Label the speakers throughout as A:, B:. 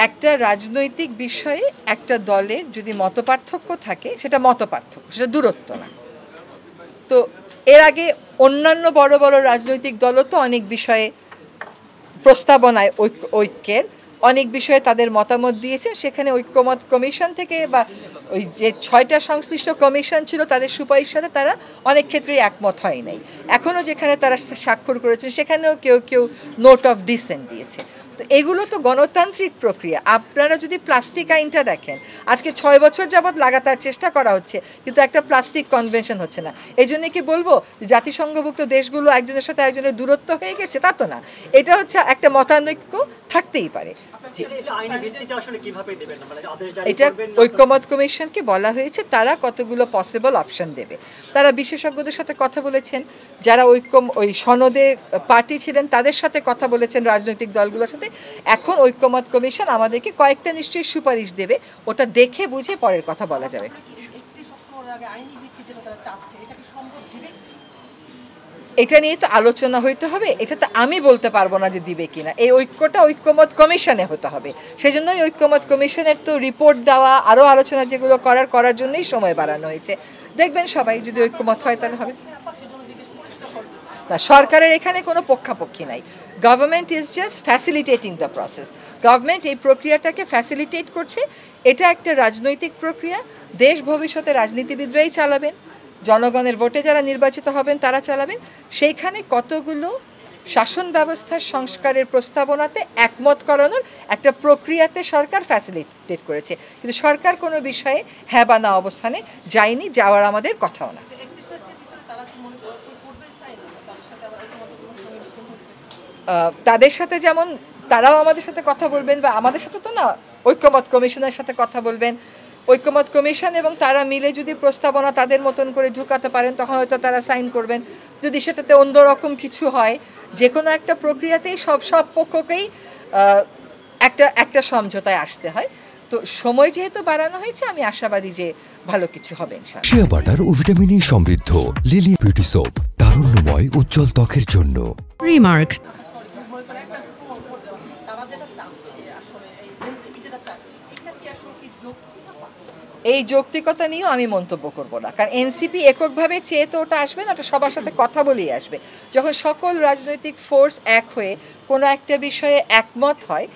A: একটা রাজনৈতিক বিষয়ে একটা দলের যদি মতপার্থক্য থাকে সেটা মতপার্থক্য, সেটা দূরত্ব না। তো এর আগে অন্যান্য বড় বড় রাজনৈতিক দলও তো অনেক বিষয়ে প্রস্তাবনায় ঐক্যের অনেক বিষয়ে তাদের মতামত দিয়েছে, সেখানে ঐক্যমত কমিশন থেকে বা ওই যে 6টা সংশ্লিষ্ট কমিশন ছিল তাদের সুপারিশ সাথে তারা অনেক ক্ষেত্রেই একমত হয় নাই। এখনও যেখানে তারা স্বাক্ষর করেছেন সেখানেও কেউ কেউ নোট অফ ডিসেন্ট দিয়েছে। তো এগুলো তো গণতান্ত্রিক প্রক্রিয়া। আপনারা যদি প্লাস্টিক আইনটা দেখেন, আজকে 6 বছর যাবৎ লাগাতার চেষ্টা করা হচ্ছে কিন্তু একটা প্লাস্টিক কনভেনশন হচ্ছে না। এই জন্য কি বলবো জাতিসংঘভুক্ত দেশগুলো একজনের সাথে একজনের দূরত্ব হয়ে গেছে? তা তো না। এটা হচ্ছে একটা মতানৈক্য থাকতেই পারে। এটা ঐক্যমত কমিশনকে বলা হয়েছে তারা কতগুলো পসিবল অপশন দেবে। তারা বিশেষজ্ঞদের সাথে কথা বলেছেন, যারা ওই সনদের পার্টি ছিলেন তাদের সাথে কথা বলেছেন, রাজনৈতিক দলগুলোর সাথে। এখন ঐক্যমত কমিশন আমাদেরকে কয়েকটা নিশ্চয়ই সুপারিশ দেবে, ওটা দেখে বুঝে পরের কথা বলা যাবে। এটা নিয়ে তো আলোচনা হইতে হবে, এটা তো আমি বলতে পারবো না যে দিবে কিনা। এই ঐক্যটা ঐক্যমত কমিশনে হতে হবে। সেজন্যই ঐক্যমত কমিশনের তো রিপোর্ট দেওয়া, আরও আলোচনা যেগুলো করার জন্যই সময় বাড়ানো হয়েছে। দেখবেন সবাই যদি ঐক্যমত হয় তাহলে হবে না। সরকারের এখানে কোনো পক্ষাপক্ষী নাই। Government is just facilitating the process. Government এই প্রক্রিয়াটাকে ফ্যাসিলিটেট করছে। এটা একটা রাজনৈতিক প্রক্রিয়া, দেশ ভবিষ্যতে রাজনীতিবিদরাই চালাবেন, জনগণের ভোটে যারা নির্বাচিত হবেন তারা চালাবেন। সেইখানে কতগুলো শাসন ব্যবস্থার সংস্কারের প্রস্তাবনাতে একমত করানোর একটা প্রক্রিয়াতে সরকার ফ্যাসিলিটেট করেছে, কিন্তু সরকার কোনো বিষয়ে হ্যাঁ বা না অবস্থানে যায়নি, যাওয়ার আমাদের কথাও না। তাদের সাথে যেমন তারাও আমাদের সাথে কথা বলবেন, বা আমাদের সাথে তো না, ঐক্যমত কমিশনের সাথে কথা বলবেন। ঐক্যমত কমিশন এবং তারা মিলে যদি প্রস্তাবনা তাদের মতন করে ঢুকাতে পারেন তখন হয়তো তারা সাইন করবেন। যদি সেটাতে অন্যরকম কিছু হয়, যে কোনো একটা প্রক্রিয়াতেই সব পক্ষকেই একটা সমঝোতায় আসতে হয়। তো সময় যেহেতু বাড়ানো হয়েছে, আমি আশাবাদী যে ভালো কিছু হবে ইনশাআল্লাহ।
B: শিয়া বাটার ও ভিটামিন ই সমৃদ্ধ লিলি বিউটি সোপ, তারুণ্যময় উজ্জ্বল ত্বকের জন্য।
C: রিমার্ক
A: এই যৌক্তিকতা নিয়েও আমি মন্তব্য করব না, কারণ এনসিপি এককভাবে চেয়ে তো ওটা আসবে না, ওটা সবার সাথে কথা বলেই আসবে। যখন সকল রাজনৈতিক ফোর্স এক হয়ে কোনো একটা বিষয়ে একমত হয়,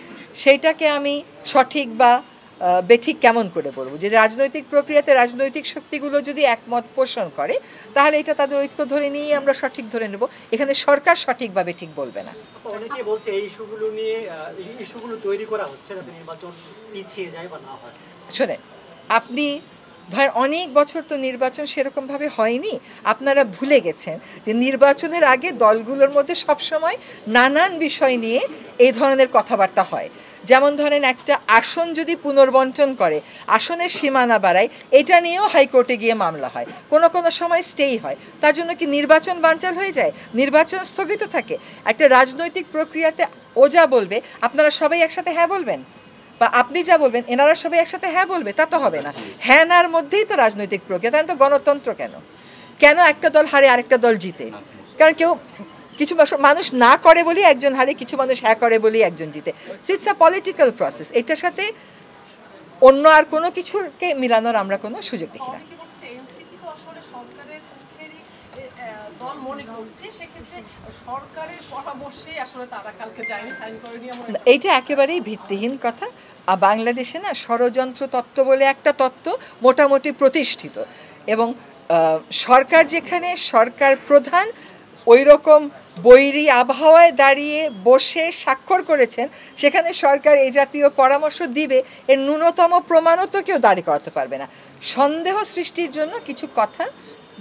A: সেইটাকে আমি সঠিক বা বেঠিক কেমন করে বলবো? যে রাজনৈতিক প্রক্রিয়াতে রাজনৈতিক শক্তিগুলো যদি একমত পোষণ করে তাহলে এটা তাদের ঐক্য ধরে নিয়ে আমরা সঠিক ধরে নেব। এখানে সরকার সঠিক বা বেঠিক বলবে না।
D: অনেকে বলছে এই ইস্যুগুলো নিয়ে ইস্যুগুলো তৈরি করা হচ্ছে যাতে নির্বাচন পিছিয়ে যায় বা না হয়।
A: শোনেন, আপনি ধরেন অনেক বছর তো নির্বাচন সেরকমভাবে হয়নি। আপনারা ভুলে গেছেন যে নির্বাচনের আগে দলগুলোর মধ্যে সবসময় নানান বিষয় নিয়ে এই ধরনের কথাবার্তা হয়। যেমন ধরেন একটা আসন যদি পুনর্বণ্টন করে, আসনের সীমানা বাড়ায়, এটা নিয়েও হাইকোর্টে গিয়ে মামলা হয়, কোনো সময় স্টেই হয়। তার জন্য কি নির্বাচন বানচাল হয়ে যায়? নির্বাচন স্থগিত থাকে? একটা রাজনৈতিক প্রক্রিয়াতে ও যা বলবে আপনারা সবাই একসাথে হ্যাঁ বলবেন, বা আপনি যা বলবেন এনারা সবাই একসাথে হ্যাঁ বলবে? তা তো হবে না। হ্যাঁ নার মধ্যেই তো রাজনৈতিক প্রক্রিয়া। তাই তো গণতন্ত্র কেন একটা দল হারে আরেকটা দল জিতে? কারণ কিছু মানুষ না করে বলি একজন হারে, কিছু মানুষ হ্যাঁ করে বলি একজন জিতে। So it's a political process. এটার সাথে অন্য আর কোনো কিছুকে মিলানোর আমরা কোনো সুযোগ দেখি না। এইটা একেবারেই ভিত্তিহীন কথা। বাংলাদেশে না ষড়যন্ত্র তত্ত্ব বলে একটা তত্ত্ব মোটামুটি প্রতিষ্ঠিত, এবং সরকার যেখানে সরকার প্রধান ওই রকম বৈরী আবহাওয়ায় দাঁড়িয়ে বসে স্বাক্ষর করেছেন, সেখানে সরকার এই জাতীয় পরামর্শ দিবে এর ন্যূনতম প্রমাণও তো কেউ দাঁড়ি করাতে পারবে না। সন্দেহ সৃষ্টির জন্য কিছু কথা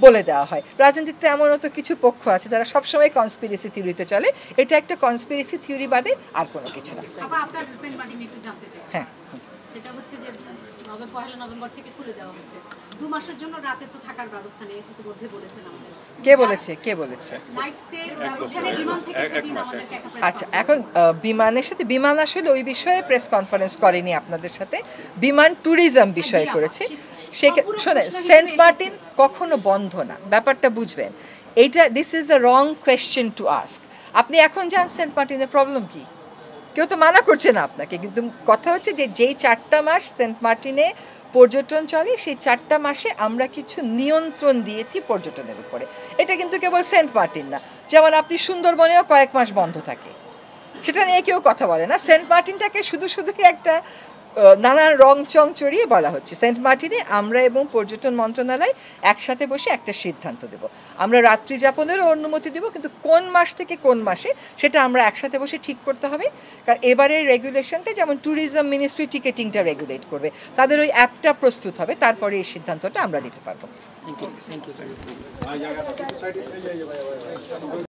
A: বলে দেওয়া হয়। রাজনীতিতে এমনও তো কিছু পক্ষ আছে যারা সবসময় কনস্পিরেসি থিওরিতে চলে। এটা একটা কনস্পিরেসি থিওরি বাদে আর কোনো কিছু না। হ্যাঁ,
C: সেটা হচ্ছে যে 1 নভেম্বর থেকে খুলে দেওয়া হচ্ছে 2 মাসের জন্য রাতে তো থাকার ব্যবস্থা নেই, ইতিমধ্যে বলেছেন আমাদের।
A: কে বলেছে?
C: নাইট স্টে ব্যবস্থা বিমান থেকে সেদিন আমাদেরকে একটা প্রেস।
A: আচ্ছা, এখন বিমান আসলে ওই বিষয়ে প্রেস কনফারেন্স করেনি আপনাদের সাথে, বিমান ট্যুরিজম বিষয়ে করেছে। শোনে, সেন্ট মার্টিন কখনো বন্ধ না, ব্যাপারটা বুঝবেন। This is the wrong question to ask. আপনি এখন যান সেন্ট মার্টিনের, প্রবলেম কি? কেউ তো মানা করছে না আপনাকে, কিন্তু কথা হচ্ছে যে যেই 4টা মাস সেন্ট মার্টিনে পর্যটন চলে সেই 4টা মাসে আমরা কিছু নিয়ন্ত্রণ দিয়েছি পর্যটনের উপরে। এটা কিন্তু কেবল সেন্ট মার্টিন না, যেমন আপনি সুন্দরবনেও কয়েক মাস বন্ধ থাকে, সেটা নিয়ে কেউ কথা বলে না। সেন্ট মার্টিনটাকে শুধুই একটা নানান রং চং চড়িয়ে বলা হচ্ছে। সেন্ট মার্টিনে আমরা এবং পর্যটন মন্ত্রণালয় একসাথে বসে একটা সিদ্ধান্ত দেব, আমরা রাত্রি যাপনেরও অনুমতি দেব, কিন্তু কোন মাস থেকে কোন মাসে সেটা আমরা একসাথে বসে ঠিক করতে হবে। কারণ এবারের রেগুলেশনটা যেমন ট্যুরিজম মিনিস্ট্রি টিকেটিংটা রেগুলেট করবে, তাদের ওই অ্যাপটা প্রস্তুত হবে, তারপরে এই সিদ্ধান্তটা আমরা দিতে পারবো।
D: Thank you.